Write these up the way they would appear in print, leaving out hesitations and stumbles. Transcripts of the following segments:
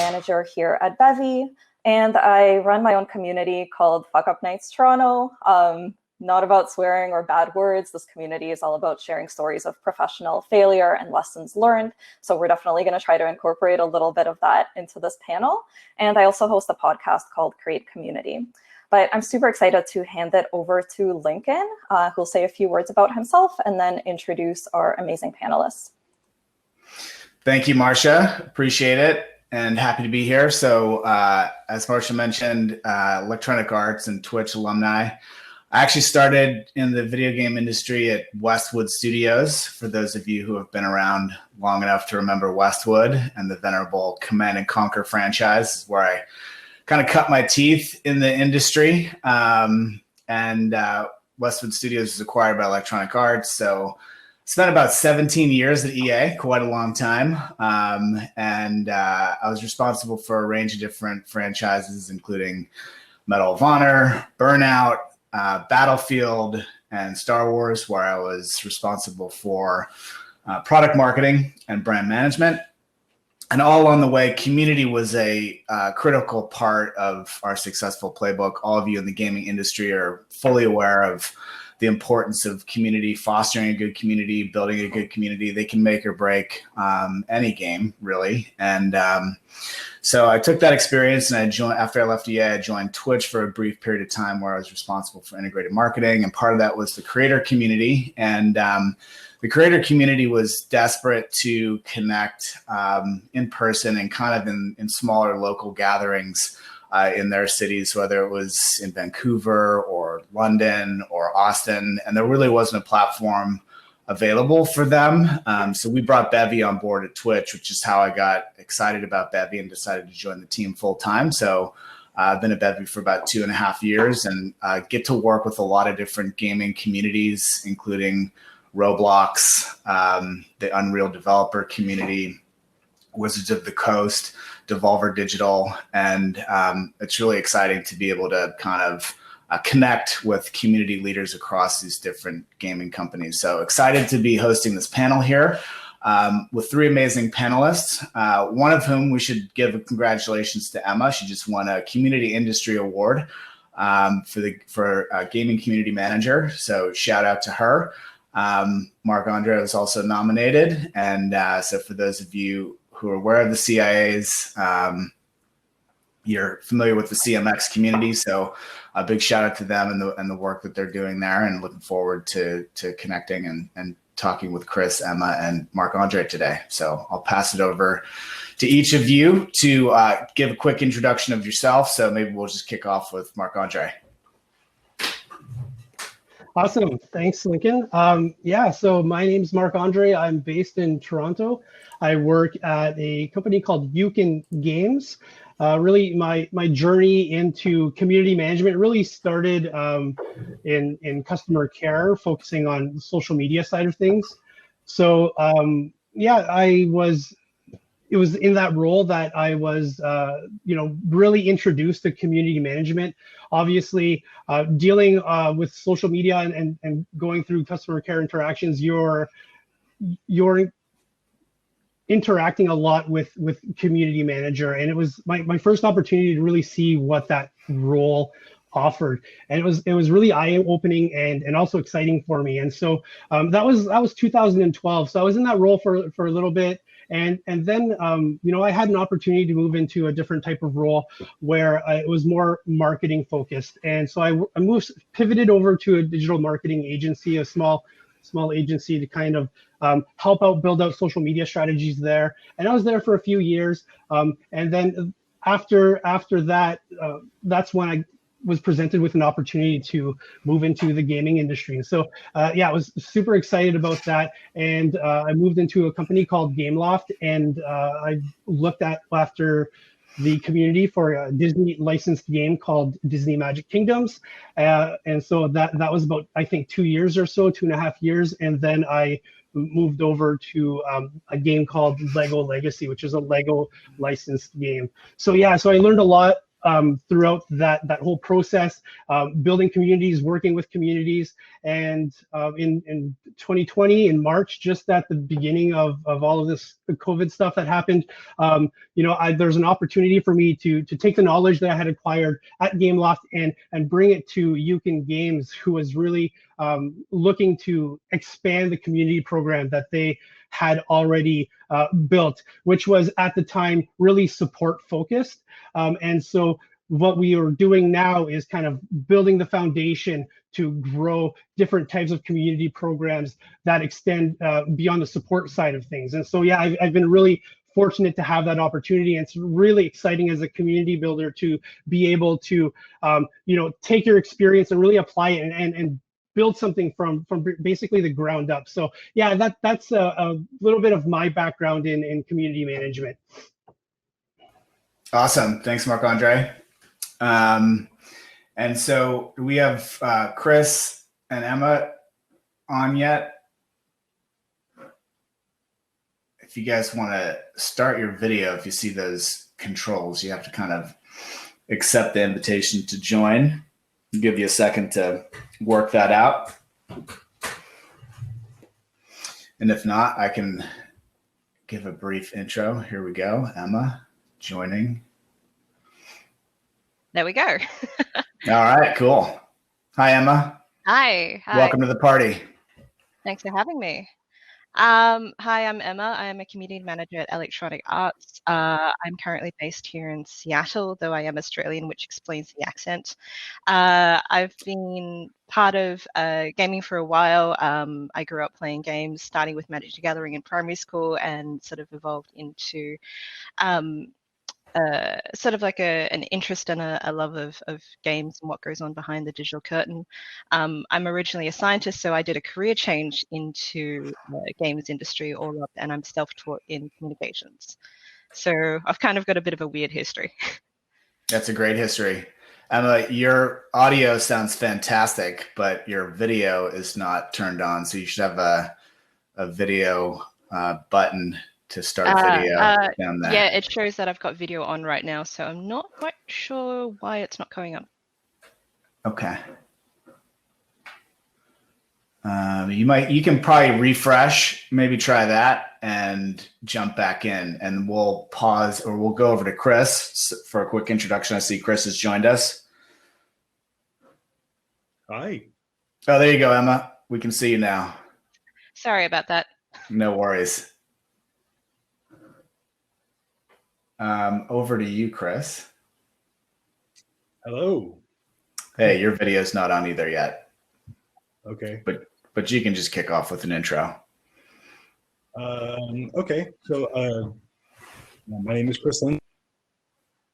manager here at Bevy, and I run my own community called Fuck Up Nights Toronto. Not about swearing or bad words. This community is all about sharing stories of professional failure and lessons learned. So we're definitely going to try to incorporate a little bit of that into this panel. And I also host a podcast called Create Community. But I'm super excited to hand it over to Lincoln, who'll say a few words about himself and then introduce our amazing panelists. Thank you, Marcia. Appreciate it and happy to be here. So as Marcia mentioned, Electronic Arts and Twitch alumni. I actually started in the video game industry at Westwood Studios. For those of you who have been around long enough to remember Westwood and the venerable Command and Conquer franchise, where I kind of cut my teeth in the industry. Westwood Studios was acquired by Electronic Arts. So spent about 17 years at EA, quite a long time. I was responsible for a range of different franchises, including Medal of Honor, Burnout, Battlefield, and Star Wars, where I was responsible for product marketing and brand management. And all along the way, community was a critical part of our successful playbook. All of you in the gaming industry are fully aware of the importance of community, fostering a good community, building a good community. They can make or break any game, really. And so I took that experience and after I left EA, I joined Twitch for a brief period of time where I was responsible for integrated marketing. And part of that was the creator community. And the creator community was desperate to connect in person and kind of in smaller local gatherings in their cities, whether it was in Vancouver or London or Austin. And there really wasn't a platform available for them. So we brought Bevy on board at Twitch, which is how I got excited about Bevy and decided to join the team full time. So I've been at Bevy for about 2.5 years and get to work with a lot of different gaming communities, including Roblox, the Unreal developer community, Wizards of the Coast, Devolver Digital, and it's really exciting to be able to kind of connect with community leaders across these different gaming companies. So excited to be hosting this panel here with 3 amazing panelists, one of whom we should give a congratulations to Emma. She just won a Community Industry Award for Gaming Community Manager, so shout out to her. Marc-Andre was also nominated, and so for those of you who are aware of the CIAs, you're familiar with the CMX community, so a big shout out to them and the work that they're doing there, and looking forward to connecting and talking with Chris, Emma, and Marc-Andre today. So I'll pass it over to each of you to give a quick introduction of yourself. So maybe we'll just kick off with Marc-Andre. Awesome. Thanks, Lincoln. So my name's Marc-Andre. I'm based in Toronto. I work at a company called Yukon Games. Really, my journey into community management really started in customer care, focusing on the social media side of things. So it was in that role that I was, really introduced to community management. Obviously, dealing with social media and going through customer care interactions, you're interacting a lot with community manager, and it was my first opportunity to really see what that role offered, and it was really eye-opening and also exciting for me. And so that was 2012. So I was in that role for a little bit. And then, I had an opportunity to move into a different type of role where it was more marketing focused. And so I pivoted over to a digital marketing agency, a small agency to kind of help out, build out social media strategies there. And I was there for a few years. And then after that, that's when I was presented with an opportunity to move into the gaming industry. And so, I was super excited about that. And I moved into a company called Gameloft, and I looked after the community for a Disney licensed game called Disney Magic Kingdoms. And so that was about, I think, 2 years or so, 2.5 years. And then I moved over to a game called Lego Legacy, which is a Lego licensed game. So I learned a lot throughout that whole process, building communities, working with communities. And in 2020, in March, just at the beginning of all of this, the COVID stuff that happened, there's an opportunity for me to take the knowledge that I had acquired at Gameloft and bring it to Yukon Games, who was really looking to expand the community program that they had already built, which was at the time really support focused. And so what we are doing now is kind of building the foundation to grow different types of community programs that extend beyond the support side of things. And so, yeah, I've been really fortunate to have that opportunity. And it's really exciting as a community builder to be able to, take your experience and really apply it and build something from basically the ground up. So yeah, that's a little bit of my background in community management. Awesome. Thanks, Marc-Andre. And so do we have Chris and Emma on yet? If you guys want to start your video, if you see those controls, you have to kind of accept the invitation to join. I'll give you a second to work that out. And if not, I can give a brief intro. Here we go. Emma joining. There we go. All right, cool. Hi, Emma. Hi. Welcome to the party. Thanks for having me. Hi, I'm Emma. I am a community manager at Electronic Arts. I'm currently based here in Seattle, though I am Australian, which explains the accent. I've been part of gaming for a while. I grew up playing games, starting with Magic the Gathering in primary school and sort of evolved into sort of like an interest and a love of games and what goes on behind the digital curtain. I'm originally a scientist, so I did a career change into the games industry all up, and I'm self-taught in communications. So I've kind of got a bit of a weird history. That's a great history. Emma, your audio sounds fantastic, but your video is not turned on. So you should have a video button to start video down there. Yeah, it shows that I've got video on right now, so I'm not quite sure why it's not coming up. Okay. You can probably refresh, maybe try that and jump back in, and we'll pause, or we'll go over to Chris for a quick introduction. I see Chris has joined us. Hi. Oh, there you go, Emma. We can see you now. Sorry about that. No worries. Over to you, Chris. Hello. Hey, your video's not on either yet. Okay. But you can just kick off with an intro. Okay. So my name is Chris Lynn.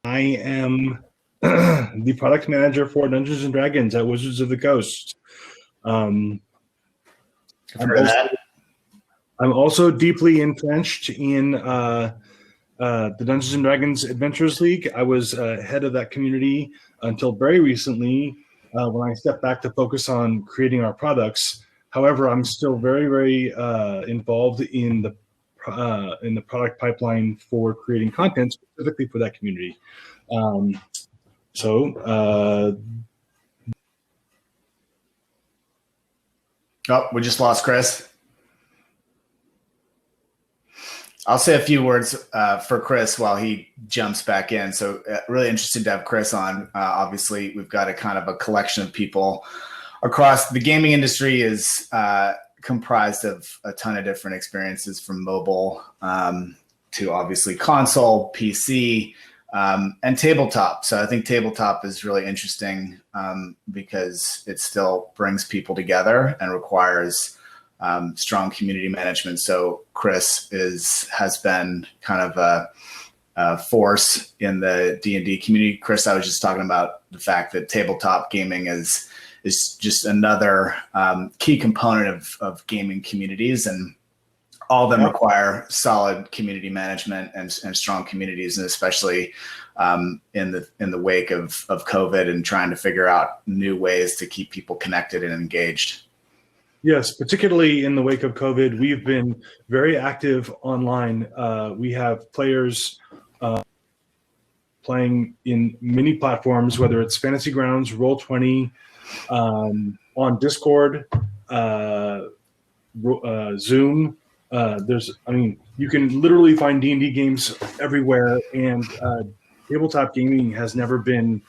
I am the product manager for Dungeons and Dragons at Wizards of the Coast. I'm also deeply entrenched in the Dungeons and Dragons Adventures League. I was head of that community until very recently, when I stepped back to focus on creating our products. However, I'm still very, very involved in the product pipeline for creating content specifically for that community. Oh, we just lost Chris. I'll say a few words for Chris while he jumps back in. So really interested to have Chris on. Obviously, we've got a kind of a collection of people across the gaming industry is comprised of a ton of different experiences, from mobile to obviously console, PC, and tabletop. So I think tabletop is really interesting because it still brings people together and requires strong community management. So Chris has been kind of a force in the D&D community. Chris, I was just talking about the fact that tabletop gaming is just another key component of gaming communities, and all of them require solid community management and strong communities, and especially in the wake of COVID and trying to figure out new ways to keep people connected and engaged. Yes, particularly in the wake of COVID, we've been very active online. We have players playing in many platforms, whether it's Fantasy Grounds, Roll20, on Discord, Zoom. You can literally find D&D games everywhere, and tabletop gaming has never been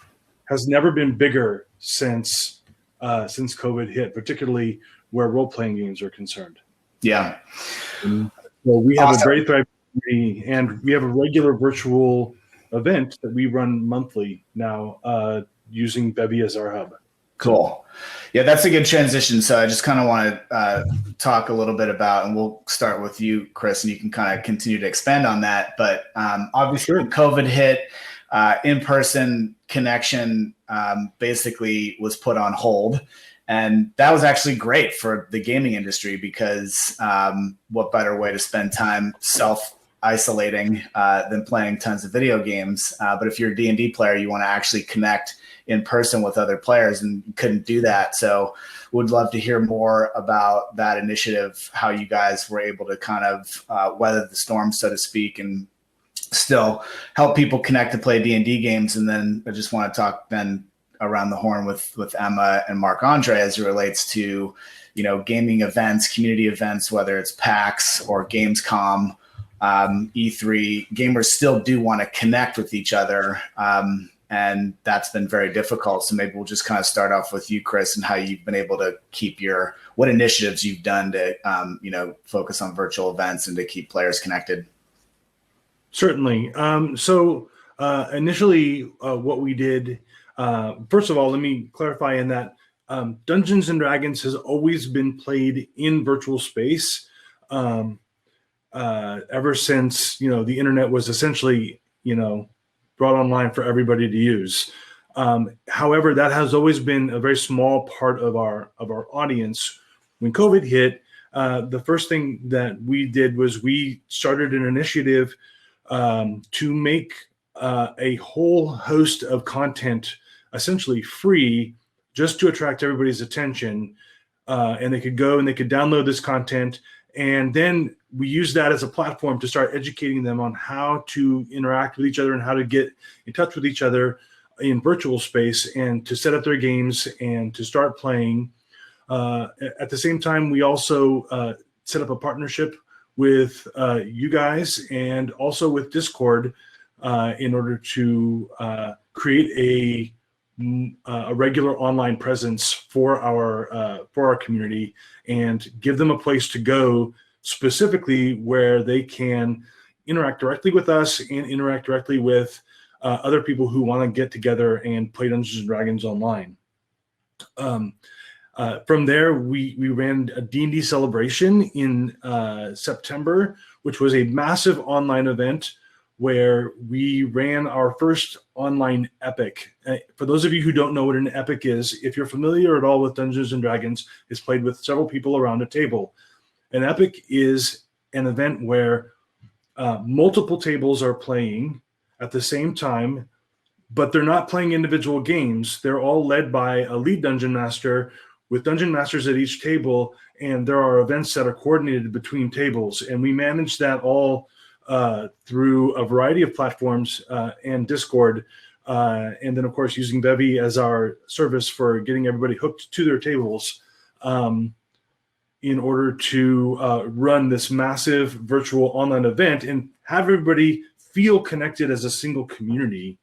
bigger since COVID hit, particularly where role-playing games are concerned. Yeah. So we have a very thriving community, and we have a regular virtual event that we run monthly now, using Bevy as our hub. Cool. Yeah, that's a good transition. So I just kind of want to talk a little bit about, and we'll start with you, Chris, and you can kind of continue to expand on that. But obviously, when COVID hit, in-person connection basically was put on hold. And that was actually great for the gaming industry because what better way to spend time self-isolating than playing tons of video games. But if you're a D&D player, you want to actually connect in person with other players, and you couldn't do that. So would love to hear more about that initiative, how you guys were able to kind of weather the storm, so to speak, and still help people connect to play D&D games. And then I just want to talk then around the horn with Emma and Marc-Andre as it relates to, gaming events, community events, whether it's PAX or Gamescom, E3. Gamers still do want to connect with each other. And that's been very difficult. So maybe we'll just kind of start off with you, Chris, and how you've been able to keep what initiatives you've done to, focus on virtual events and to keep players connected. Certainly. So initially, what we did, first of all, let me clarify in that Dungeons and Dragons has always been played in virtual space ever since, the internet was essentially, brought online for everybody to use. However, that has always been a very small part of our audience. When COVID hit, the first thing that we did was we started an initiative to make a whole host of content essentially free, just to attract everybody's attention. And they could go and they could download this content. And then we use that as a platform to start educating them on how to interact with each other and how to get in touch with each other in virtual space and to set up their games and to start playing. At the same time, we also set up a partnership with you guys and also with Discord in order to create a regular online presence for our community and give them a place to go specifically where they can interact directly with us and interact directly with other people who want to get together and play Dungeons and Dragons online. From there, we ran a D&D celebration in September, which was a massive online event where we ran our first online epic. For those of you who don't know what an epic is, if you're familiar at all with Dungeons and Dragons, it's played with several people around a table. An epic is an event where multiple tables are playing at the same time, but they're not playing individual games. They're all led by a lead dungeon master with dungeon masters at each table, and there are events that are coordinated between tables. And we manage that all through a variety of platforms and Discord. And then, of course, using Bevy as our service for getting everybody hooked to their tables in order to run this massive virtual online event and have everybody feel connected as a single community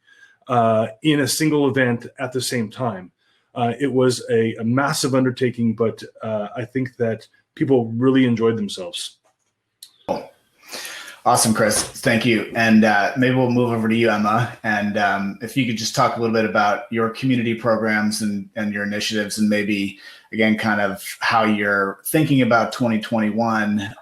in a single event at the same time. It was a massive undertaking, but I think that people really enjoyed themselves. Awesome, Chris. Thank you. And maybe we'll move over to you, Emma. And if you could just talk a little bit about your community programs and your initiatives, and maybe, again, kind of how you're thinking about 2021,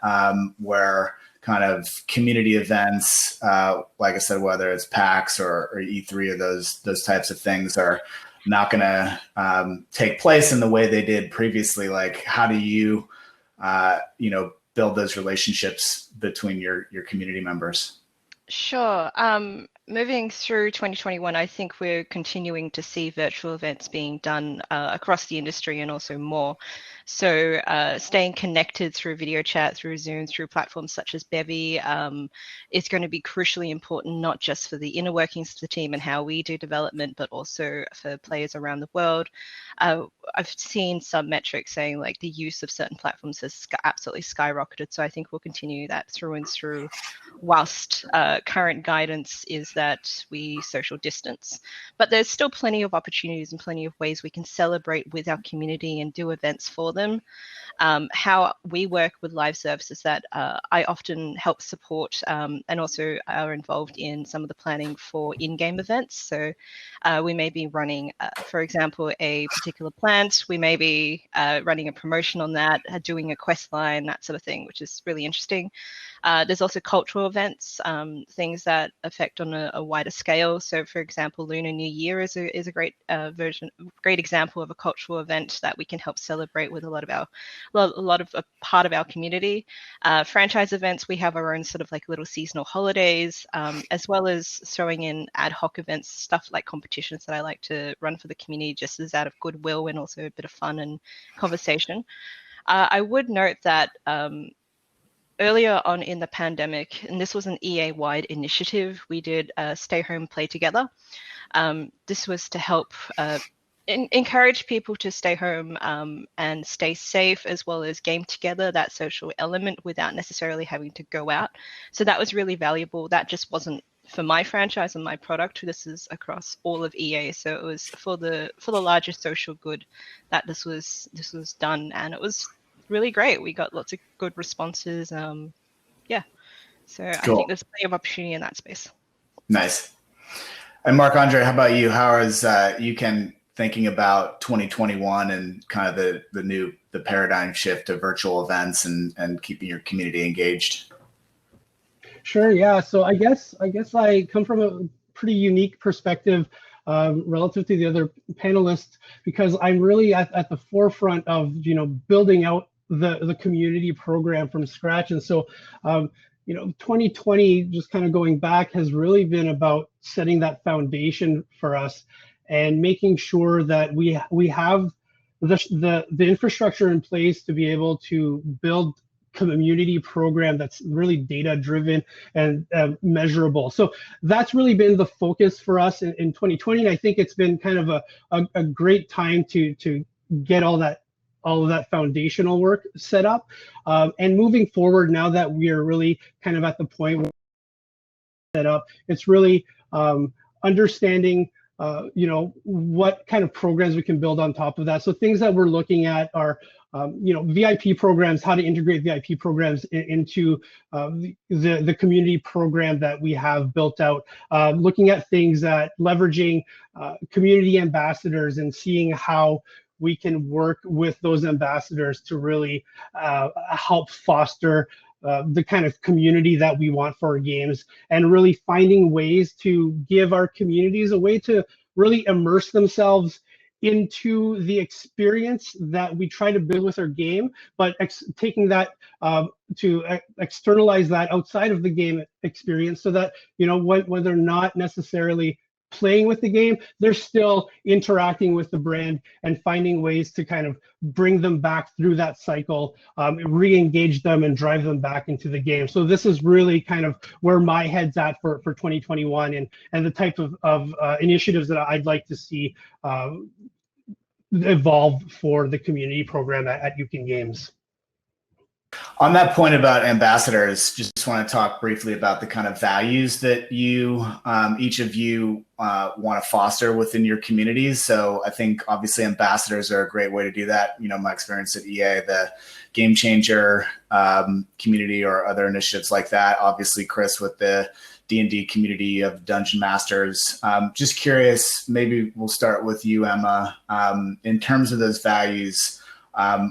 where kind of community events, like I said, whether it's PAX or E3 or those types of things are not going to take place in the way they did previously. Like, how do you, build those relationships between your community members? Sure. Moving through 2021, I think we're continuing to see virtual events being done across the industry and also more So staying connected through video chat, through Zoom, through platforms such as Bevy is going to be crucially important, not just for the inner workings of the team and how we do development, but also for players around the world. I've seen some metrics saying like the use of certain platforms has absolutely skyrocketed. So I think we'll continue that through and through, whilst current guidance is that we social distance. But there's still plenty of opportunities and plenty of ways we can celebrate with our community and do events for them. How we work with live services that I often help support and also are involved in some of the planning for in-game events. So we may be running, for example, a particular plant. We may be running a promotion on that, doing a quest line, that sort of thing, which is really interesting. There's also cultural events, things that affect on a wider scale. So, for example, Lunar New Year is a great great example of a cultural event that we can help celebrate with a part of our community. Franchise events, we have our own sort of like little seasonal holidays, as well as throwing in ad hoc events, stuff like competitions that I like to run for the community, just as out of goodwill and also a bit of fun and conversation. I would note that earlier on in the pandemic, and this was an EA-wide initiative, we did Stay Home, Play Together. This was to help encourage people to stay home and stay safe, as well as game together, that social element, without necessarily having to go out. So that was really valuable. That just wasn't for my franchise and my product. This is across all of EA. So it was for the larger social good that this was done, and it was really great. We got lots of good responses. Yeah, so cool. I think there's plenty of opportunity in that space. Nice. And Marc-Andre, how about you? How is UCAN thinking about 2021 and kind of the paradigm shift to virtual events and keeping your community engaged? Sure. Yeah. So I guess I come from a pretty unique perspective relative to the other panelists, because I'm really at the forefront of building out the community program from scratch. And so 2020, just kind of going back, has really been about setting that foundation for us and making sure that we have the infrastructure in place to be able to build community program that's really data driven and measurable. So that's really been the focus for us in 2020. And I think it's been kind of a great time to get all of that foundational work set up. And moving forward, now that we are really kind of at the point where set up, it's really understanding what kind of programs we can build on top of that. So things that we're looking at are VIP programs, how to integrate VIP programs into the community program that we have built out, looking at things that leveraging community ambassadors and seeing how we can work with those ambassadors to really help foster the kind of community that we want for our games, and really finding ways to give our communities a way to really immerse themselves into the experience that we try to build with our game, but taking that to externalize that outside of the game experience, so that when they're not necessarily playing with the game, they're still interacting with the brand and finding ways to kind of bring them back through that cycle, re-engage them and drive them back into the game. So this is really kind of where my head's at for 2021 and the type of initiatives that I'd like to see evolve for the community program at UCAN Games. On that point about ambassadors, just want to talk briefly about the kind of values that you, each of you want to foster within your communities. So I think obviously ambassadors are a great way to do that. My experience at EA, the Game Changer community or other initiatives like that. Obviously, Chris, with the D&D community of Dungeon Masters. Just curious, maybe we'll start with you, Emma, in terms of those values.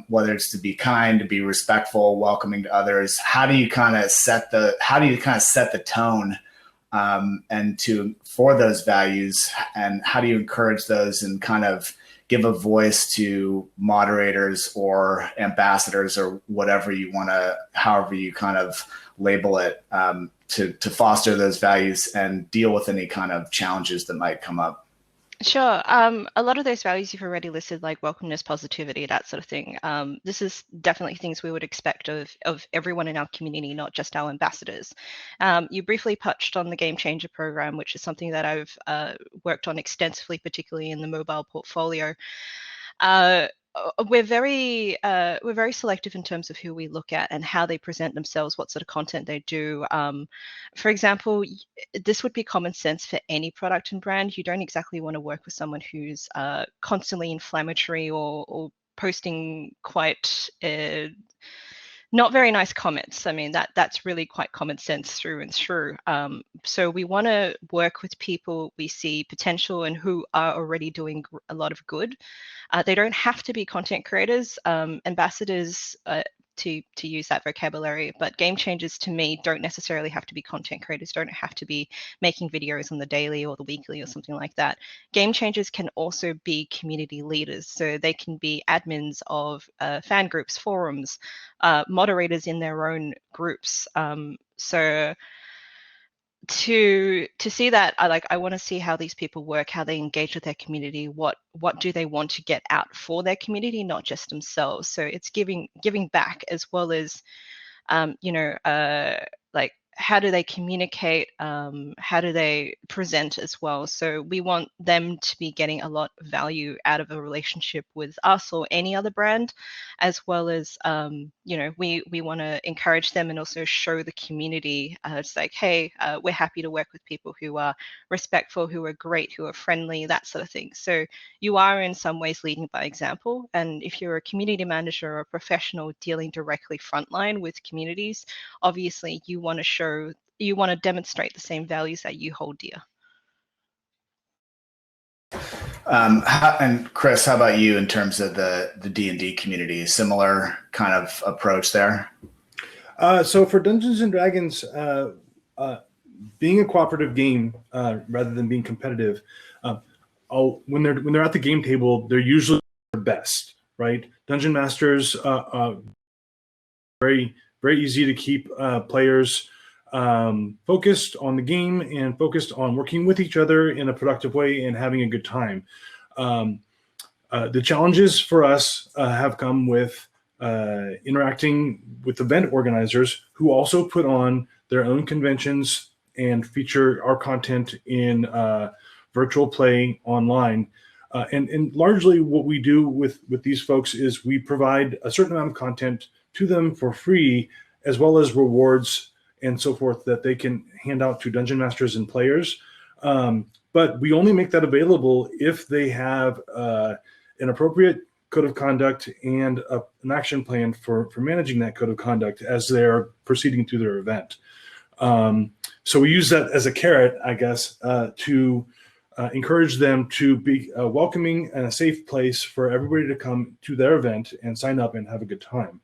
Whether it's to be kind, to be respectful, welcoming to others, how do you kind of set the tone for those values, and how do you encourage those and kind of give a voice to moderators or ambassadors or whatever you want to, however you kind of label it, to foster those values and deal with any kind of challenges that might come up? Sure. A lot of those values you've already listed, like welcomeness, positivity, that sort of thing. This is definitely things we would expect of everyone in our community, not just our ambassadors. You briefly touched on the Game Changer program, which is something that I've worked on extensively, particularly in the mobile portfolio. We're very selective in terms of who we look at and how they present themselves, what sort of content they do. For example, this would be common sense for any product and brand. You don't exactly want to work with someone who's constantly inflammatory or posting quite not very nice comments. I mean, that's really quite common sense through and through. So we want to work with people we see potential and who are already doing a lot of good. They don't have to be content creators, ambassadors, to use that vocabulary, but game changers to me don't necessarily have to be content creators, don't have to be making videos on the daily or the weekly or something like that. Game changers can also be community leaders, so they can be admins of fan groups, forums, moderators in their own groups. So to see that, I want to see how these people work, how they engage with their community, what do they want to get out for their community, not just themselves. So it's giving back, as well as like how do they communicate, how do they present as well. So we want them to be getting a lot of value out of a relationship with us or any other brand, as well as we want to encourage them and also show the community, it's like, hey, we're happy to work with people who are respectful, who are great, who are friendly, that sort of thing. So you are in some ways leading by example. And if you're a community manager or a professional dealing directly frontline with communities, obviously you want to demonstrate the same values that you hold dear. And Chris, how about you in terms of the D&D community? Similar kind of approach there? So for Dungeons and Dragons, being a cooperative game rather than being competitive, when they're at the game table, they're usually the best, right? Dungeon masters very easy to keep players focused on the game and focused on working with each other in a productive way and having a good time. The challenges for us have come with interacting with event organizers who also put on their own conventions and feature our content in virtual play online. And largely what we do with these folks is we provide a certain amount of content to them for free, as well as rewards and so forth that they can hand out to dungeon masters and players. But we only make that available if they have an appropriate code of conduct and an action plan for managing that code of conduct as they're proceeding through their event. So we use that as a carrot, I guess, to encourage them to be welcoming and a safe place for everybody to come to their event and sign up and have a good time.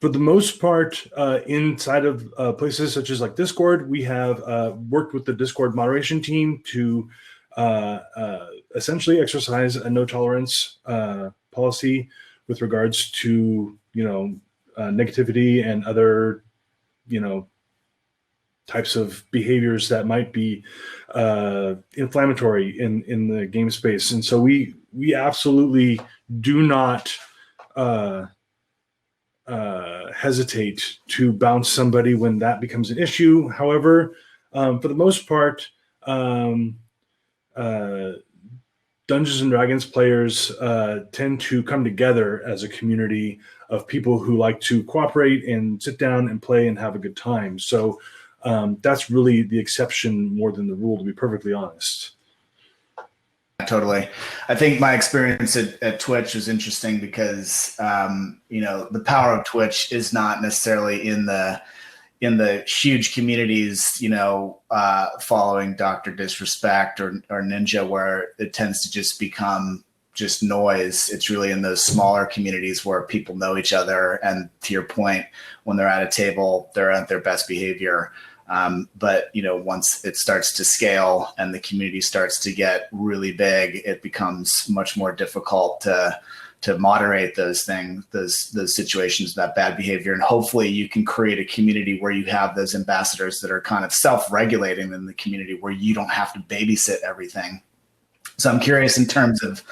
For the most part, inside of places such as like Discord, we have worked with the Discord moderation team to essentially exercise a no tolerance policy with regards to negativity and other types of behaviors that might be inflammatory in the game space. And so we absolutely do not hesitate to bounce somebody when that becomes an issue. However, for the most part, Dungeons and Dragons players tend to come together as a community of people who like to cooperate and sit down and play and have a good time. So that's really the exception more than the rule, to be perfectly honest. Totally. I think my experience at Twitch was interesting because, the power of Twitch is not necessarily in the huge communities, following Dr. Disrespect or Ninja, where it tends to just become just noise. It's really in those smaller communities where people know each other. And to your point, when they're at a table, they're at their best behavior. But once it starts to scale and the community starts to get really big, it becomes much more difficult moderate those things, those situations, that bad behavior. And hopefully you can create a community where you have those ambassadors that are kind of self-regulating in the community, where you don't have to babysit everything. So I'm curious in terms of,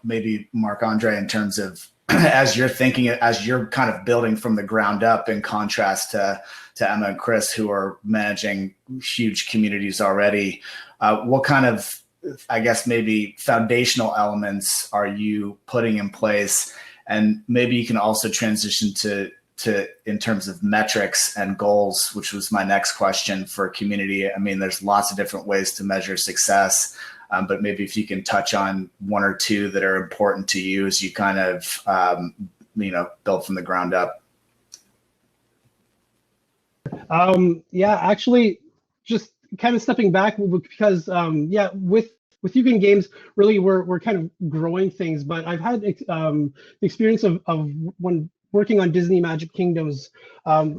maybe Marc-Andre, in terms of as you're thinking, as you're kind of building from the ground up, in contrast to Emma and Chris, who are managing huge communities already, what kind of, I guess, maybe foundational elements are you putting in place? And maybe you can also transition to in terms of metrics and goals, which was my next question for community. I mean, there's lots of different ways to measure success, but maybe if you can touch on one or two that are important to you as you kind of, build from the ground up. Actually, just kind of stepping back, because with Yugen Games, really we're kind of growing things. But I've had the experience of when working on Disney Magic Kingdoms,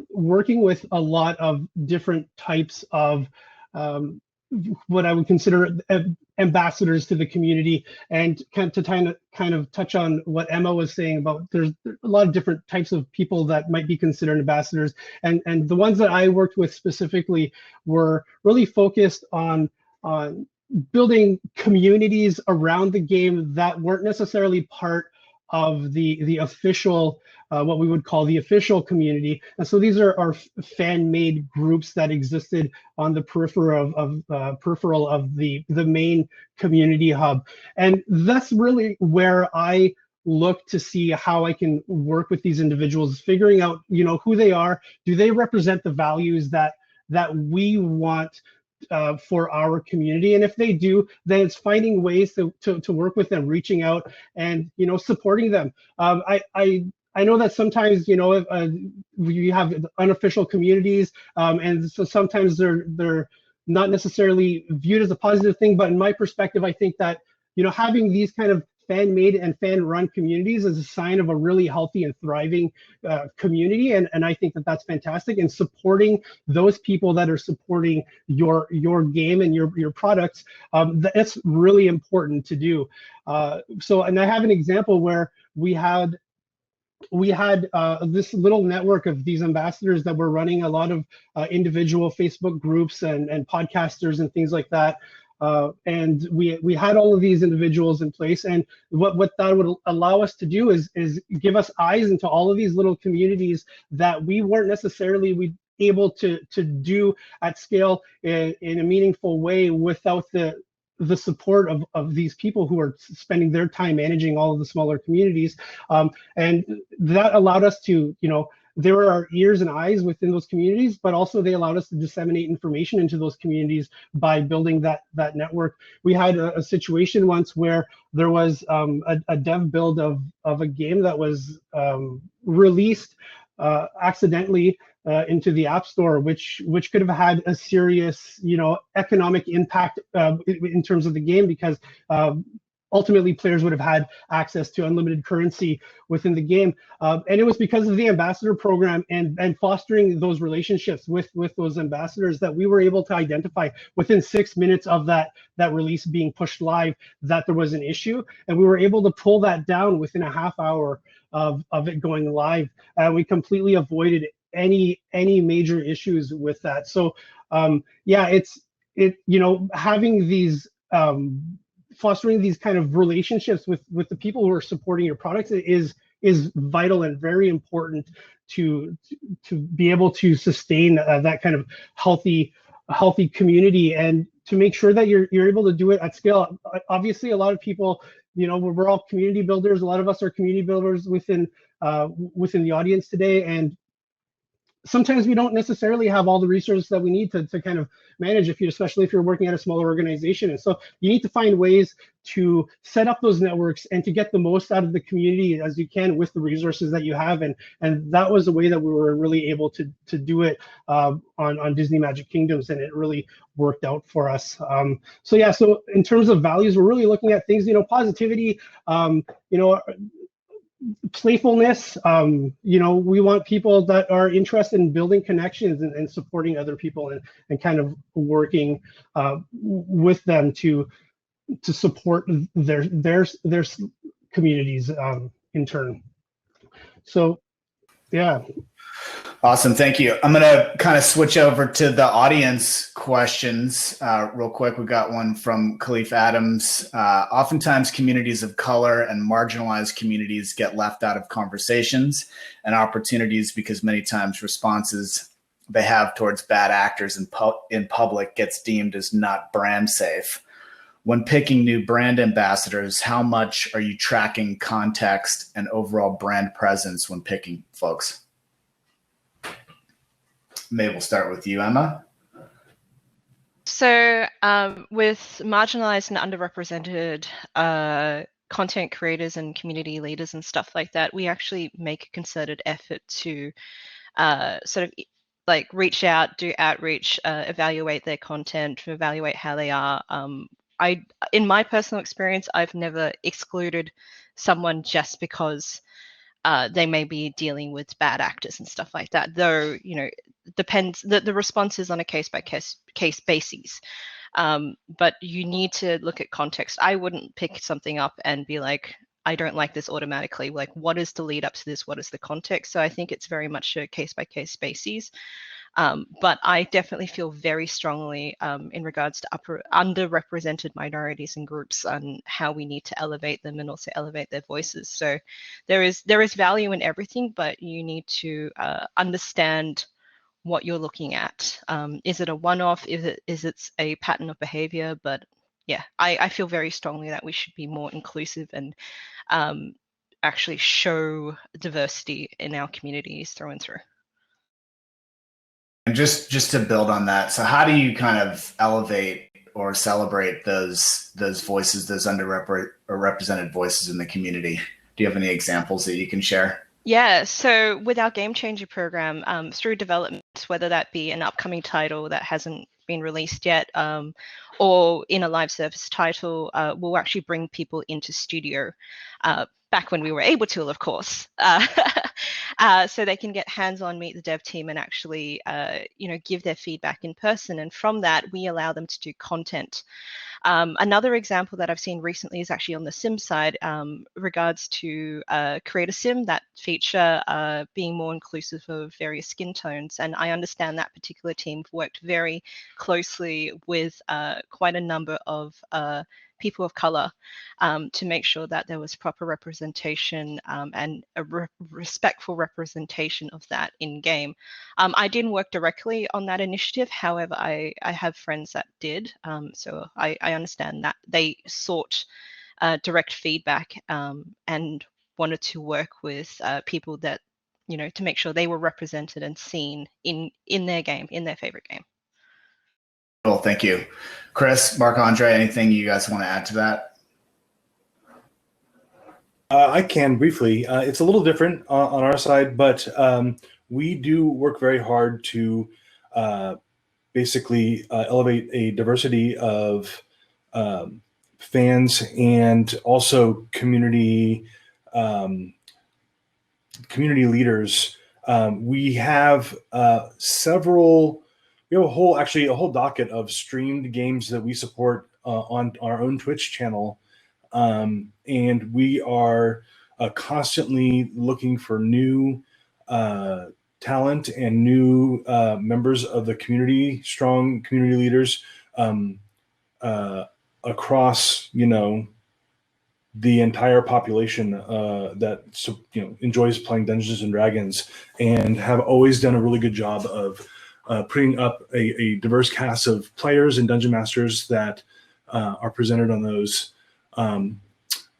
working with a lot of different types of what I would consider ambassadors to the community, and kind of touch on what Emma was saying about there's a lot of different types of people that might be considered ambassadors, and the ones that I worked with specifically were really focused on building communities around the game that weren't necessarily part of the official, what we would call the official community. And so these are fan-made groups that existed on the peripheral of the main community hub. And that's really where I look to see how I can work with these individuals, figuring out, who they are. Do they represent the values that we want for our community? And if they do, then it's finding ways to work with them, reaching out and supporting them. I know that sometimes we have unofficial communities, and so sometimes they're not necessarily viewed as a positive thing. But in my perspective, I think that having these kind of fan-made and fan-run communities is a sign of a really healthy and thriving community, and I think that that's fantastic. And supporting those people that are supporting your game and your products, that's really important to do. And I have an example where we had this little network of these ambassadors that were running a lot of individual Facebook groups and podcasters and things like that. And we had all of these individuals in place, and what that would allow us to do is give us eyes into all of these little communities that we weren't necessarily able to do at scale in a meaningful way without the support of these people who are spending their time managing all of the smaller communities. And that allowed us to, there were our ears and eyes within those communities, but also they allowed us to disseminate information into those communities by building that network. We had a situation once where there was a dev build of a game that was released accidentally into the App Store, which could have had a serious, economic impact in terms of the game, because ultimately players would have had access to unlimited currency within the game. And it was because of the ambassador program and fostering those relationships with those ambassadors that we were able to identify within 6 minutes of that release being pushed live that there was an issue. And we were able to pull that down within a half hour of it going live. We completely avoided any major issues with that. So having these fostering these kind of relationships with the people who are supporting your products is vital and very important to be able to sustain that kind of healthy community, and to make sure that you're able to do it at scale. Obviously, a lot of people, we're all community builders. A lot of us are community builders within the audience today, and sometimes we don't necessarily have all the resources that we need to kind of manage, especially if you're working at a smaller organization. And so you need to find ways to set up those networks and to get the most out of the community as you can with the resources that you have. And that was the way that we were really able to do it on Disney Magic Kingdoms, and it really worked out for us. So in terms of values, we're really looking at things, positivity, playfulness. We want people that are interested in building connections and supporting other people and kind of working with them to support their communities in turn. So, yeah. Awesome. Thank you. I'm going to kind of switch over to the audience questions real quick. We got one from Khalif Adams. Oftentimes, communities of color and marginalized communities get left out of conversations and opportunities because many times responses they have towards bad actors in public gets deemed as not brand safe. When picking new brand ambassadors, how much are you tracking context and overall brand presence when picking folks? Maybe we'll start with you, Emma. So with marginalized and underrepresented content creators and community leaders and stuff like that, we actually make a concerted effort to sort of like reach out, do outreach, evaluate their content, evaluate how they are. In my personal experience, I've never excluded someone just because they may be dealing with bad actors and stuff like that, though, you know, depends, the response is on a case by case basis. But you need to look at context. I wouldn't pick something up and be like, I don't like this automatically. Like, what is the lead up to this? What is the context? So I think it's very much a case by case basis. But I definitely feel very strongly in regards to underrepresented minorities and groups and how we need to elevate them and also elevate their voices. So there is value in everything, but you need to understand what you're looking at. Is it a one-off? Is it a pattern of behavior? But yeah, I feel very strongly that we should be more inclusive and actually show diversity in our communities through and through. And just to build on that, so how do you kind of elevate or celebrate those voices, those underrepresented voices in the community? Do you have any examples that you can share? Yeah, so with our Game Changer program, through development, whether that be an upcoming title that hasn't been released yet, or in a live service title, we'll actually bring people into studio, back when we were able to, of course, so they can get hands-on, meet the dev team, and actually, you know, give their feedback in person. And from that, we allow them to do content. Another example that I've seen recently is actually on the sim side, regards to create a sim that feature being more inclusive of various skin tones. And I understand that particular team worked very closely with quite a number of people of color to make sure that there was proper representation and a respectful representation of that in game. I didn't work directly on that initiative. However, I have friends that did. So I understand that they sought direct feedback and wanted to work with people that, you know, to make sure they were represented and seen in their game, in their favorite game. Cool, thank you. Chris, Marc-Andre, anything you guys want to add to that? I can briefly. It's a little different on our side, but we do work very hard to basically elevate a diversity of fans and also community leaders. We have we have a whole docket of streamed games that we support on our own Twitch channel. And we are constantly looking for new talent and new members of the community, strong community leaders across, you know, the entire population that enjoys playing Dungeons and Dragons, and have always done a really good job of putting up a diverse cast of players and dungeon masters that are presented on those.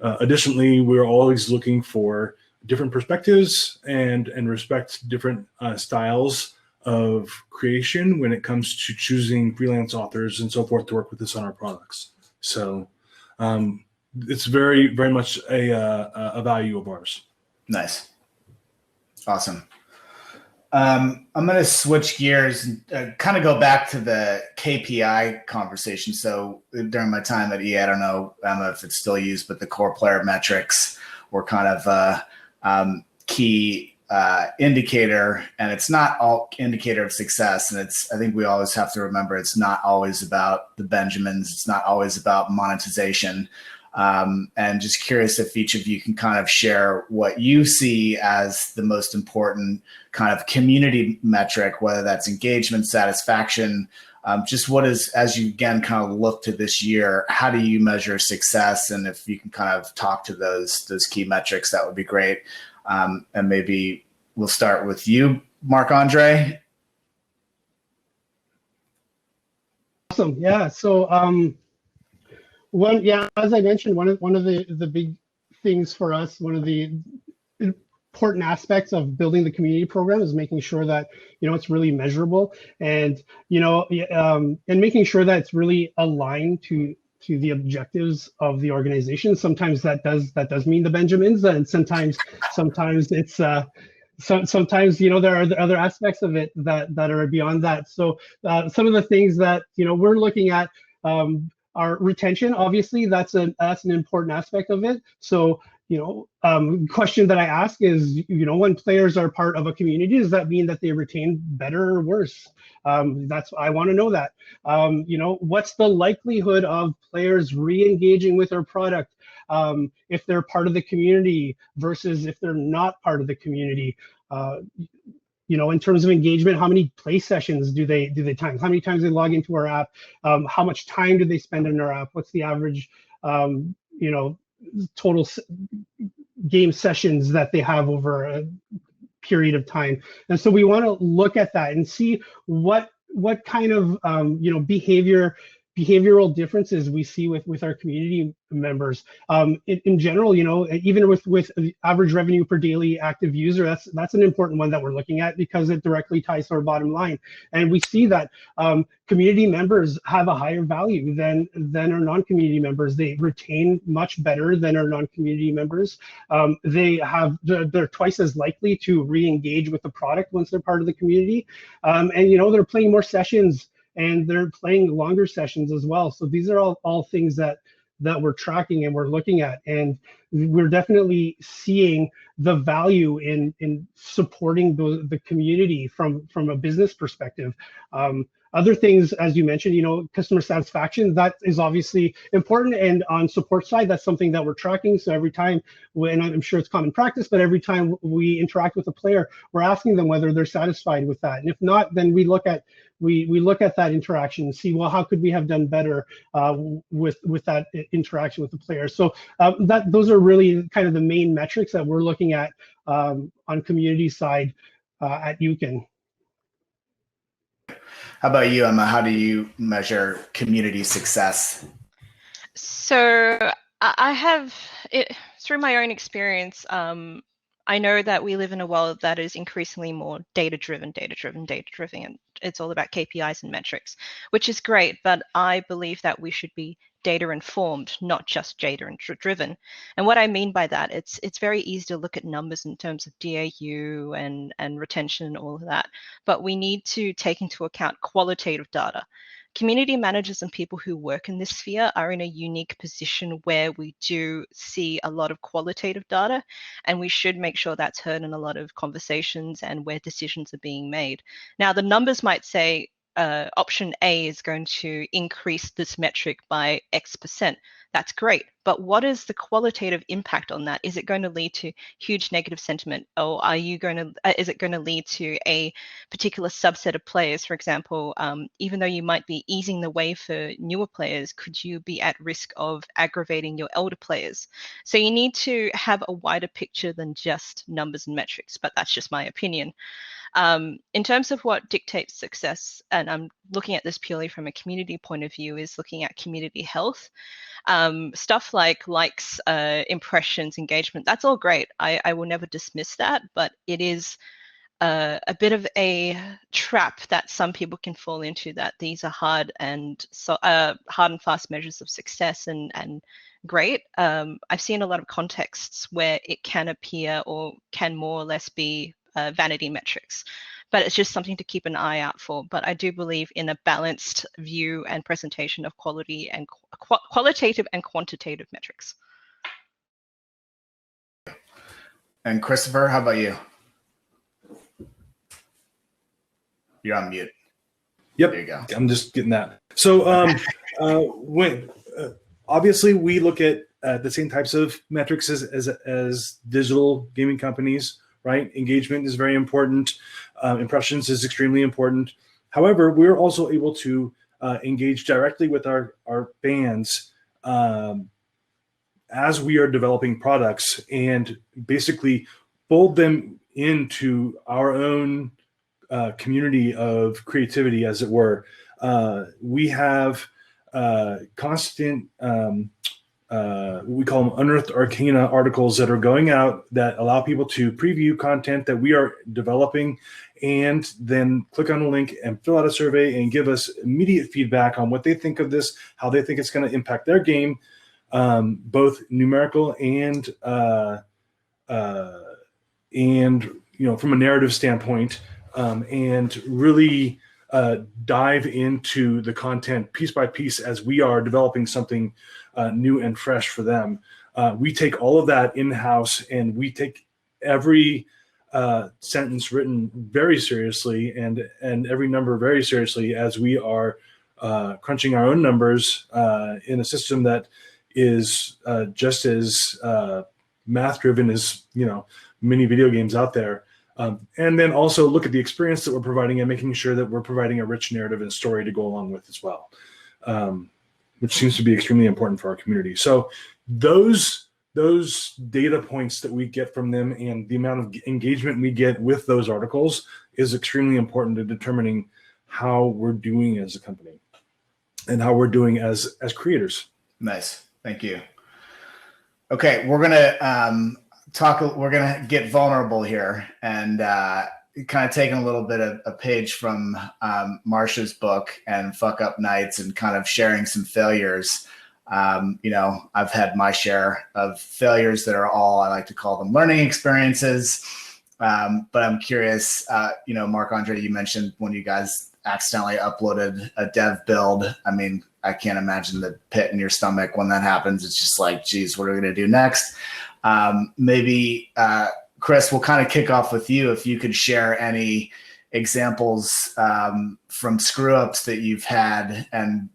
Additionally, we're always looking for different perspectives and respect different styles of creation when it comes to choosing freelance authors and so forth to work with us on our products. So it's very, very much a value of ours. Nice. Awesome. I'm going to switch gears and kind of go back to the KPI conversation. So during my time at EA, I don't know, Emma, if it's still used, but the core player metrics were kind of a key indicator, and it's not all indicator of success. And I think we always have to remember, it's not always about the Benjamins. It's not always about monetization. And just curious if each of you can kind of share what you see as the most important kind of community metric, whether that's engagement, satisfaction, just what is, as you again kind of look to this year, how do you measure success? And if you can kind of talk to those key metrics, that would be great. And maybe we'll start with you, Marc-Andre. Awesome. Yeah. So as I mentioned, one of the big things for us, one of the important aspects of building the community program is making sure that it's really measurable, and and making sure that it's really aligned to the objectives of the organization. Sometimes that does mean the Benjamins, and sometimes it's sometimes there are the other aspects of it that are beyond that. So some of the things that we're looking at are retention. Obviously, that's an important aspect of it. So question that I ask is, when players are part of a community, does that mean that they retain better or worse? I want to know that. What's the likelihood of players re-engaging with our product if they're part of the community versus if they're not part of the community? In terms of engagement, how many play sessions do they time? How many times they log into our app? How much time do they spend in our app? What's the average, total game sessions that they have over a period of time? And so we want to look at that and see what kind of behavioral differences we see with our community members. In general, even with average revenue per daily active user, that's an important one that we're looking at because it directly ties to our bottom line. And we see that community members have a higher value than our non-community members. They retain much better than our non-community members. They're twice as likely to re-engage with the product once they're part of the community. And they're playing more sessions, and they're playing longer sessions as well. So these are all things that we're tracking and we're looking at, and we're definitely seeing the value in supporting the community from a business perspective. Other things, as you mentioned, customer satisfaction, that is obviously important. And on support side, that's something that we're tracking. So every time, and I'm sure it's common practice, but every time we interact with a player, we're asking them whether they're satisfied with that. And if not, then we look at that interaction and see, well, how could we have done better with that interaction with the player? So those are really kind of the main metrics that we're looking at on community side at UCAN. How about you, Emma? How do you measure community success? So I have it through my own experience. I know that we live in a world that is increasingly more data-driven, and it's all about KPIs and metrics, which is great. But I believe that we should be data-informed, not just data-driven. And what I mean by that, it's very easy to look at numbers in terms of DAU and retention and all of that, but we need to take into account qualitative data. Community managers and people who work in this sphere are in a unique position where we do see a lot of qualitative data, and we should make sure that's heard in a lot of conversations and where decisions are being made. Now, the numbers might say option A is going to increase this metric by X%. That's great. But what is the qualitative impact on that? Is it going to lead to huge negative sentiment? Or is it going to lead to a particular subset of players? For example, even though you might be easing the way for newer players, could you be at risk of aggravating your elder players? So you need to have a wider picture than just numbers and metrics, but that's just my opinion. In terms of what dictates success, and I'm looking at this purely from a community point of view, is looking at community health. Stuff like likes, impressions, engagement, that's all great. I will never dismiss that, but it is a bit of a trap that some people can fall into, that these are hard and fast measures of success and great. I've seen a lot of contexts where it can appear or can more or less be vanity metrics, but it's just something to keep an eye out for. But I do believe in a balanced view and presentation of quality and qualitative and quantitative metrics. And Christopher, how about you? You're on mute. Yep. There you go. I'm just getting that. So obviously we look at the same types of metrics as digital gaming companies, right? Engagement is very important. Impressions is extremely important. However, we're also able to engage directly with our fans as we are developing products and basically fold them into our own community of creativity, as it were. We have constant, we call them Unearthed Arcana articles that are going out that allow people to preview content that we are developing and then click on a link and fill out a survey and give us immediate feedback on what they think of this, how they think it's going to impact their game, both numerical and from a narrative standpoint, and really dive into the content piece by piece as we are developing something new and fresh for them. We take all of that in-house, and we take every sentence written very seriously and every number very seriously as we are crunching our own numbers in a system that is just as math-driven as many video games out there. And then also look at the experience that we're providing and making sure that we're providing a rich narrative and story to go along with as well, which seems to be extremely important for our community. So those data points that we get from them and the amount of engagement we get with those articles is extremely important to determining how we're doing as a company and how we're doing as creators. Nice. Thank you. Okay, we're gonna we're gonna get vulnerable here and kind of taking a little bit of a page from Marsha's book and Fuck Up Nights and kind of sharing some failures. I've had my share of failures that are all, I like to call them learning experiences. But I'm curious, Marc-Andre, you mentioned when you guys accidentally uploaded a dev build. I mean, I can't imagine the pit in your stomach when that happens. It's just like, geez, what are we going to do next? Maybe, Chris, we'll kind of kick off with you. If you could share any examples from screw-ups that you've had and,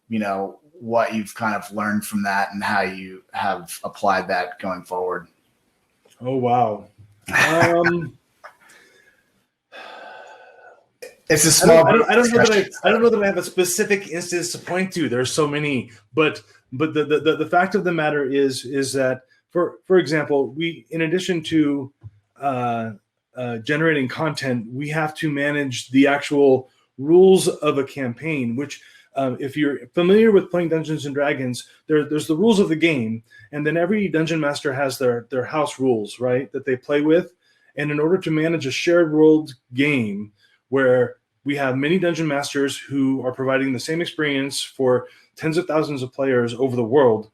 what you've kind of learned from that and how you have applied that going forward. Oh, wow. It's a small. I don't know that I have a specific instance to point to. There's so many, but the fact of the matter is that for example, we, in addition to generating content, we have to manage the actual rules of a campaign. Which, if you're familiar with playing Dungeons and Dragons, there's the rules of the game, and then every dungeon master has their house rules, right, that they play with. And in order to manage a shared world game where we have many dungeon masters who are providing the same experience for tens of thousands of players over the world,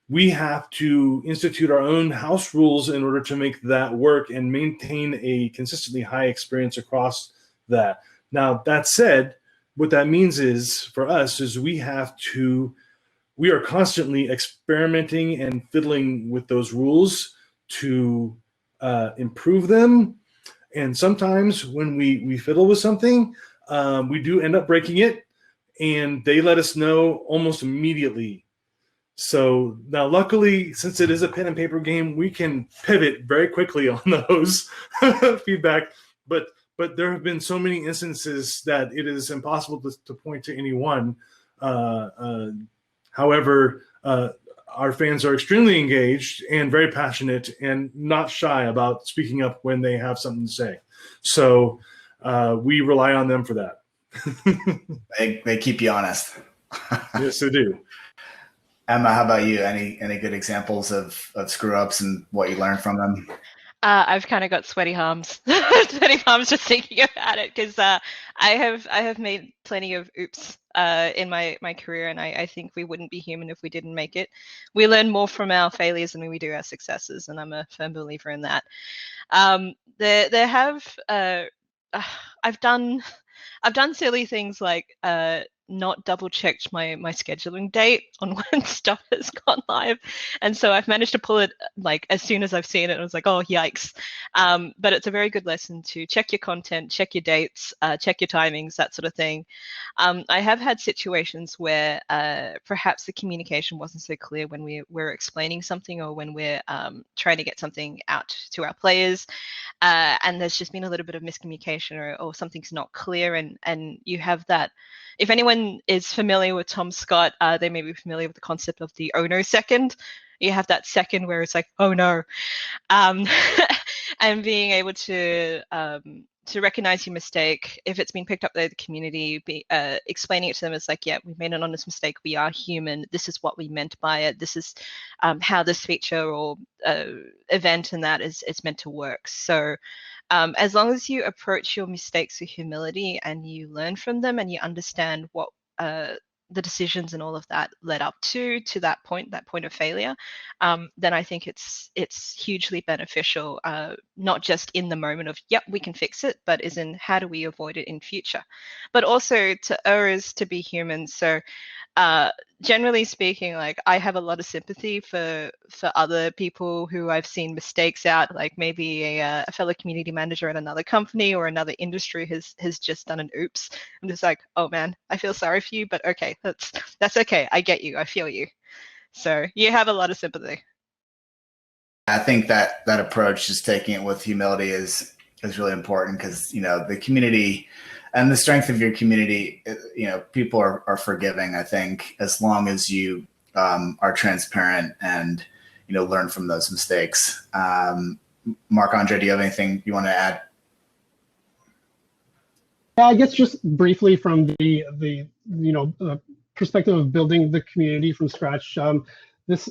we have to institute our own house rules in order to make that work and maintain a consistently high experience across that. Now, that said, what that means is, for us, is we are constantly experimenting and fiddling with those rules to improve them. And sometimes when we fiddle with something, we do end up breaking it, and they let us know almost immediately. So now, luckily, since it is a pen and paper game, we can pivot very quickly on those feedback. But there have been so many instances that it is impossible to point to any one. However, our fans are extremely engaged and very passionate and not shy about speaking up when they have something to say. So we rely on them for that. They keep you honest. Yes, they do. Emma, how about you? Any good examples of screw-ups and what you learned from them? I've kind of got sweaty palms, just thinking about it, because I have made plenty of oops in my career, and I think we wouldn't be human if we didn't make it. We learn more from our failures than we do our successes, and I'm a firm believer in that. I've done silly things like not double checked my scheduling date on when stuff has gone live, and so I've managed to pull it like as soon as I've seen it. I was like, oh yikes! But it's a very good lesson to check your content, check your dates, check your timings, that sort of thing. I have had situations where perhaps the communication wasn't so clear when we're explaining something, or when we're trying to get something out to our players, and there's just been a little bit of miscommunication, or something's not clear, and you have that. If anyone is familiar with Tom Scott, they may be familiar with the concept of the oh no second. You have that second where it's like, oh no, and being able to recognize your mistake if it's been picked up by the community, explaining it to them as like, yeah, we made an honest mistake, we are human, this is what we meant by it, this is how this feature or event and that is meant to work. So as long as you approach your mistakes with humility and you learn from them and you understand what the decisions and all of that led up to that point of failure, then I think it's hugely beneficial, not just in the moment of, yep, we can fix it, but is in how do we avoid it in future. But also to errors to be human. So generally speaking, like I have a lot of sympathy for other people who I've seen mistakes out, like maybe a fellow community manager at another company or another industry has just done an oops. I'm just like, oh man, I feel sorry for you, but okay, that's okay. I get you. I feel you. So you have a lot of sympathy. I think that approach, just taking it with humility, is really important, because the community and the strength of your community, people are forgiving, I think, as long as you are transparent and learn from those mistakes. Marc-Andre, do you have anything you want to add? Yeah, I guess just briefly from the perspective of building the community from scratch. This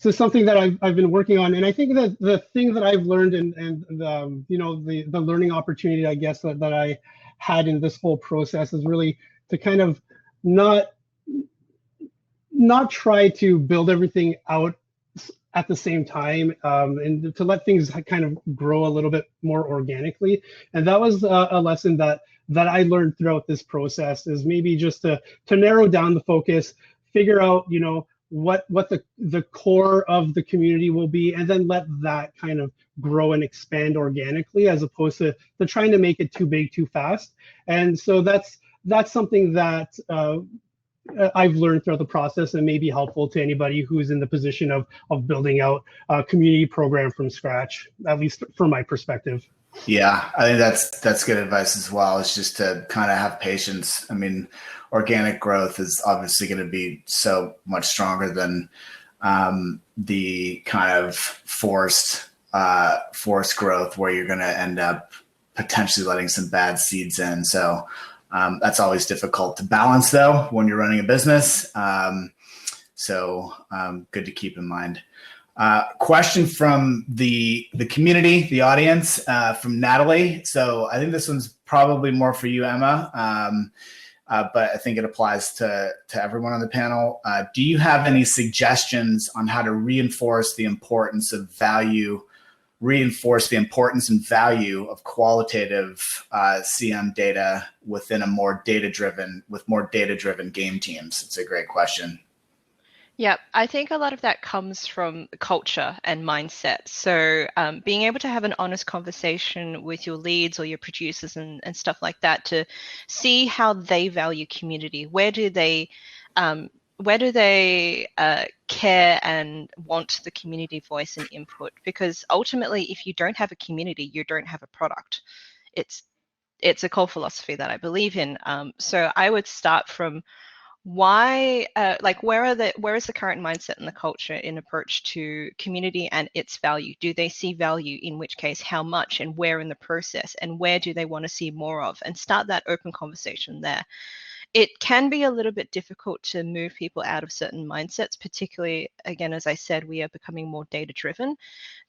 is something that I've been working on, and I think that the thing that I've learned and the learning opportunity, I guess, that I had in this whole process is really to kind of not try to build everything out at the same time, and to let things kind of grow a little bit more organically. And that was a lesson that I learned throughout this process, is maybe just to narrow down the focus, figure out what the core of the community will be, and then let that kind of grow and expand organically, as opposed to trying to make it too big too fast. And so that's something that I've learned throughout the process, and may be helpful to anybody who's in the position of building out a community program from scratch, at least from my perspective. Yeah, I think that's good advice as well. It's just to kind of have patience. I mean, organic growth is obviously going to be so much stronger than the kind of forced growth, where you're going to end up potentially letting some bad seeds in. So that's always difficult to balance, though, when you're running a business. So good to keep in mind. Question from the community, the audience, from Natalie. So I think this one's probably more for you, Emma, but I think it applies to everyone on the panel. Do you have any suggestions on how to reinforce the importance and value of qualitative CM data within a more data-driven game teams? It's a great question. Yeah, I think a lot of that comes from culture and mindset. So being able to have an honest conversation with your leads or your producers and stuff like that, to see how they value community. Where do they care and want the community voice and input? Because ultimately, if you don't have a community, you don't have a product. It's a core philosophy that I believe in. So I would start from why, where is the current mindset and the culture in approach to community and its value? Do they see value? In which case, how much and where in the process, and where do they want to see more of? And start that open conversation there. It can be a little bit difficult to move people out of certain mindsets, particularly, again, as I said, we are becoming more data-driven.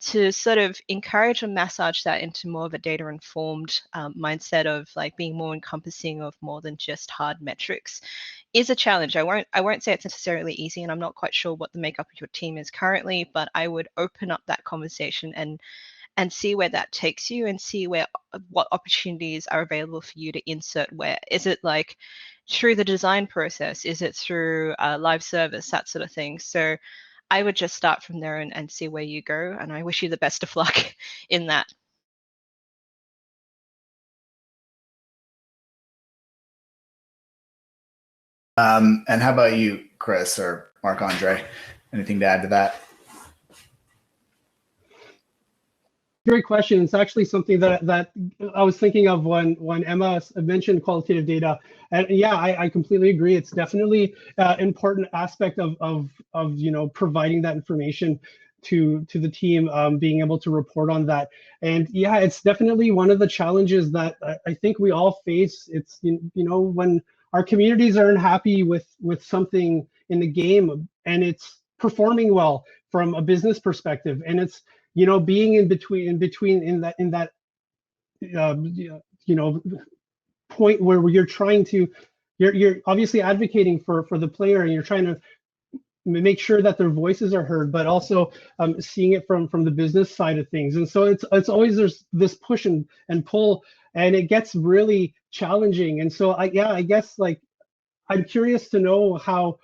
To sort of encourage and massage that into more of a data-informed mindset of like being more encompassing of more than just hard metrics is a challenge. I won't say it's necessarily easy, and I'm not quite sure what the makeup of your team is currently, but I would open up that conversation and see where that takes you, and see what opportunities are available for you to insert where. Is it like through the design process? Is it through live service, that sort of thing? So I would just start from there and see where you go. And I wish you the best of luck in that. And how about you, Chris or Marc-Andre? Anything to add to that? Great question. It's actually something that I was thinking of when Emma mentioned qualitative data, and yeah, I completely agree. It's definitely an important aspect of providing that information to the team, being able to report on that. And yeah, it's definitely one of the challenges that I think we all face. It's when our communities aren't happy with something in the game and it's performing well from a business perspective, and it's being in between in that point where you're obviously advocating for the player, and you're trying to make sure that their voices are heard, but also seeing it from the business side of things. And so it's always, there's this push and pull, and it gets really challenging. And so I guess like I'm curious to know how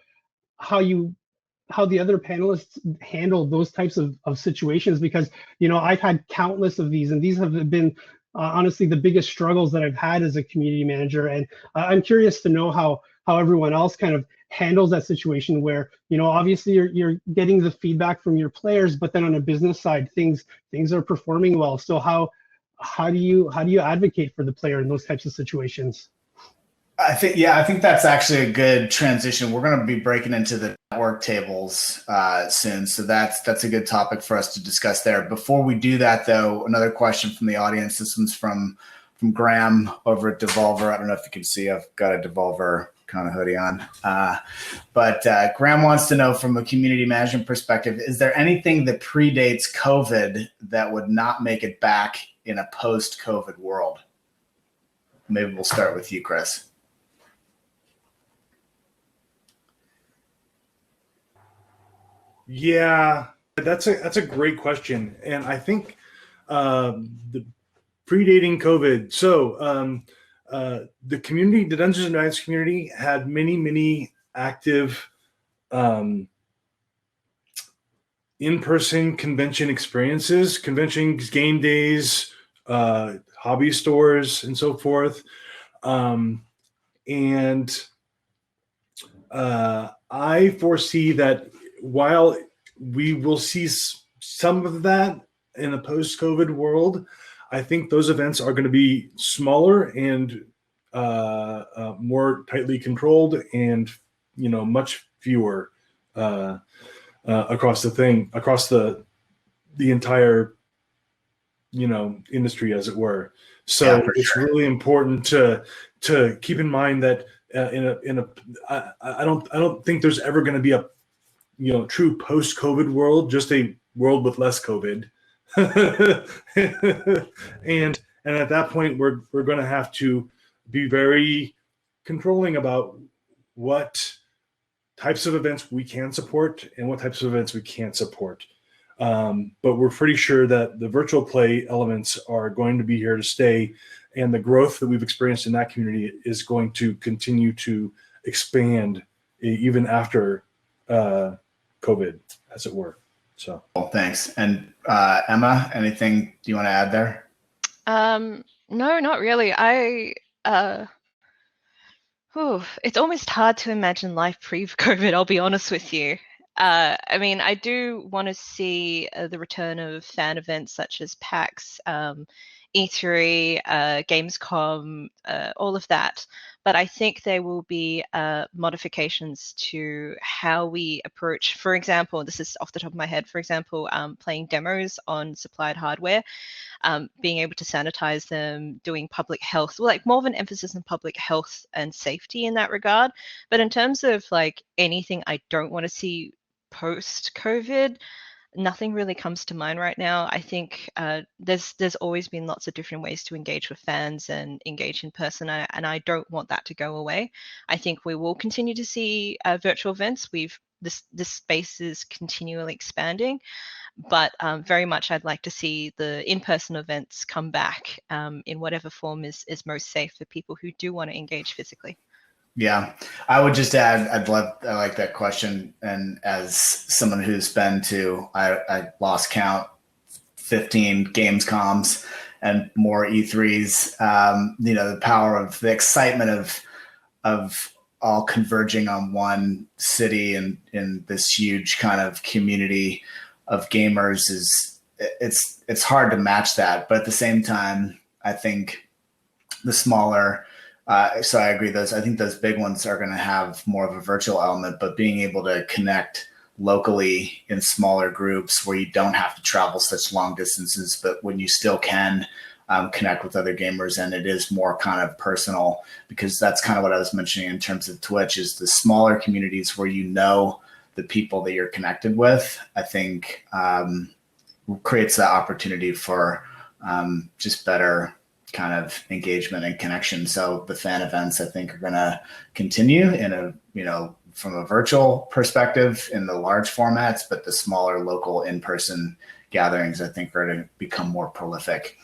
the other panelists handle those types of situations, because I've had countless of these, and these have been honestly the biggest struggles that I've had as a community manager. And I'm curious to know how everyone else kind of handles that situation where obviously you're getting the feedback from your players, but then on a business side things are performing well. So how do you advocate for the player in those types of situations? I think that's actually a good transition. We're going to be breaking into the network tables soon, so that's a good topic for us to discuss there. Before we do that, though, another question from the audience. This one's from Graham over at Devolver. I don't know if you can see, I've got a Devolver kind of hoodie on, but Graham wants to know, from a community management perspective, is there anything that predates COVID that would not make it back in a post-COVID world? Maybe we'll start with you, Chris. Yeah, that's a great question, and I think the predating COVID. So the community, the Dungeons and Dragons community, had many active in-person convention experiences, conventions, game days, hobby stores, and so forth. And I foresee that while we will see some of that in a post-COVID world, I think those events are going to be smaller and more tightly controlled, and much fewer across the entire industry, as it were. So yeah, it's really important to keep in mind that I don't think there's ever going to be a true post-COVID world, just a world with less COVID. and at that point, we're going to have to be very controlling about what types of events we can support and what types of events we can't support. But we're pretty sure that the virtual play elements are going to be here to stay, and the growth that we've experienced in that community is going to continue to expand even after COVID, as it were. So, well, thanks. And Emma, anything do you want to add there? No, not really. It's almost hard to imagine life pre-COVID, I'll be honest with you. I mean, I do want to see the return of fan events such as PAX, E3, Gamescom, all of that. But I think there will be modifications to how we approach, for example, this is off the top of my head, for example, playing demos on supplied hardware, being able to sanitize them, doing public health, like more of an emphasis on public health and safety in that regard. But in terms of like anything I don't want to see post-COVID, nothing really comes to mind right now. I think there's always been lots of different ways to engage with fans and engage in person, and I don't want that to go away. I think we will continue to see virtual events. This space is continually expanding, but very much I'd like to see the in-person events come back in whatever form is most safe for people who do want to engage physically. Yeah, I would just add, I like that question. And as someone who's been to, I lost count, 15 Gamescoms and more E3s, the power of the excitement of all converging on one city and in this huge kind of community of gamers it's hard to match that. But at the same time, I think the smaller, so I agree. I think those big ones are going to have more of a virtual element, but being able to connect locally in smaller groups where you don't have to travel such long distances, but when you still can connect with other gamers, and it is more kind of personal, because that's kind of what I was mentioning in terms of Twitch, is the smaller communities where the people that you're connected with, I think creates that opportunity for just better kind of engagement and connection. So the fan events, I think, are going to continue from a virtual perspective in the large formats, but the smaller local in-person gatherings, I think, are going to become more prolific.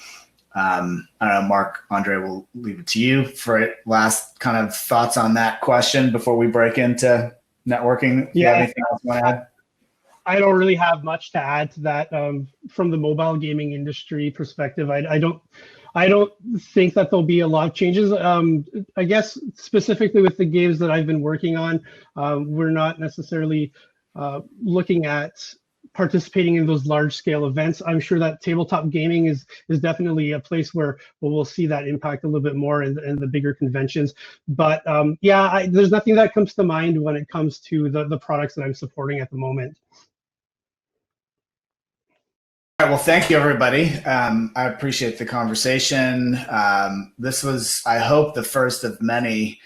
I don't know, Mark, Andre, we'll leave it to you for last kind of thoughts on that question before we break into networking. Do you have anything else you want to add? I don't really have much to add to that. From the mobile gaming industry perspective, I don't think that there'll be a lot of changes. I guess specifically with the games that I've been working on, we're not necessarily looking at participating in those large scale events. I'm sure that tabletop gaming is definitely a place where we'll see that impact a little bit more in the bigger conventions. But there's nothing that comes to mind when it comes to the products that I'm supporting at the moment. All right, well, thank you, everybody. I appreciate the conversation. This was, I hope, the first of many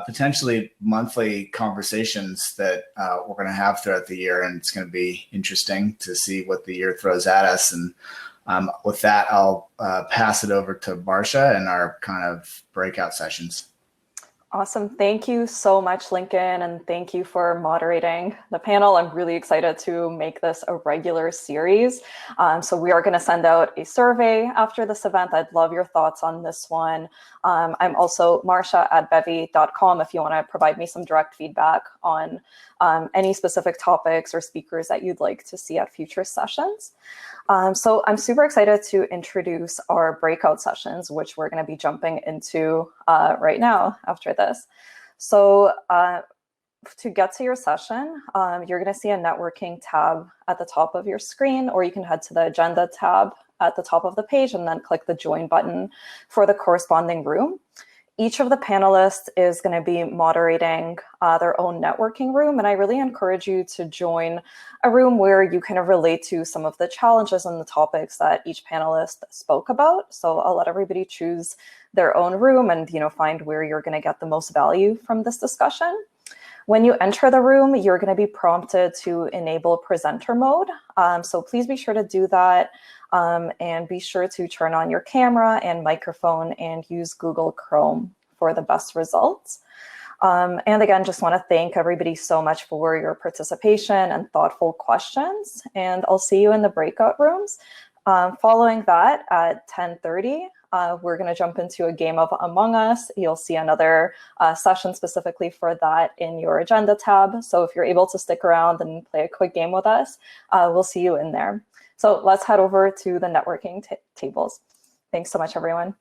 potentially monthly conversations that we're going to have throughout the year, and it's going to be interesting to see what the year throws at us. And with that, I'll pass it over to Barsha and our kind of breakout sessions. Awesome. Thank you so much, Lincoln, and thank you for moderating the panel. I'm really excited to make this a regular series. So we are going to send out a survey after this event. I'd love your thoughts on this one. I'm also marsha@bevy.com if you want to provide me some direct feedback on any specific topics or speakers that you'd like to see at future sessions. So I'm super excited to introduce our breakout sessions, which we're going to be jumping into right now after this. So to get to your session, you're going to see a networking tab at the top of your screen, or you can head to the agenda tab at the top of the page and then click the join button for the corresponding room. Each of the panelists is going to be moderating their own networking room, and I really encourage you to join a room where you can relate to some of the challenges and the topics that each panelist spoke about. So I'll let everybody choose their own room and find where you're going to get the most value from this discussion. When you enter the room, you're going to be prompted to enable presenter mode. So please be sure to do that. And be sure to turn on your camera and microphone and use Google Chrome for the best results. And again, just want to thank everybody so much for your participation and thoughtful questions. And I'll see you in the breakout rooms. Following that, at 10:30, we're going to jump into a game of Among Us. You'll see another session specifically for that in your agenda tab. So if you're able to stick around and play a quick game with us, we'll see you in there. So let's head over to the networking tables. Thanks so much, everyone.